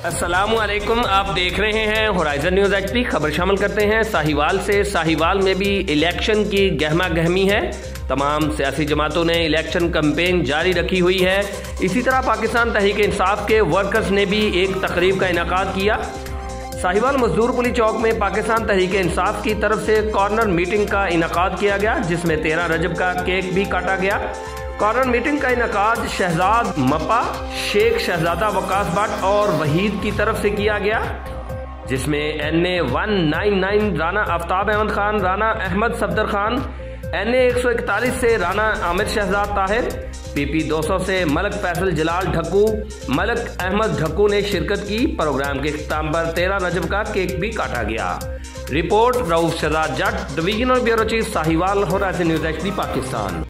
अस्सलामुअलैकुम, आप देख रहे हैं होराइजन न्यूज़ एचपी। खबर शामिल करते हैं साहिवाल से। साहिवाल में भी इलेक्शन की गहमा गहमी है। तमाम सियासी जमातों ने इलेक्शन कैंपेन जारी रखी हुई है। इसी तरह पाकिस्तान तहरीक इंसाफ के वर्कर्स ने भी एक तकरीब का इनेकाद किया। साहिवाल मजदूर पुली चौक में पाकिस्तान तहरीक इंसाफ की तरफ से कॉर्नर मीटिंग का इनेकाद किया गया, जिसमें 13 रजब का केक भी काटा गया। कॉर्नर मीटिंग का इनेकाद शहजाद मपा, शेख शहजादा वकास भट्ट और वहीद की तरफ से किया गया, जिसमें NA 199 राना आफ्ताब अहमद खान, राना अहमद सफदर खान, NA 141 से राना आमिर शहजाद ताहिर, PP 200 से मलक फैसल जलाल ढक्कू, मलक अहमद ढक्कू ने शिरकत की। प्रोग्राम के इख्तिताम पर 13 रजब का केक भी काटा गया। Report Rauf Shahzad Jatt, divisional bureau chief Sahiwal, Horizon News HP, Pakistan.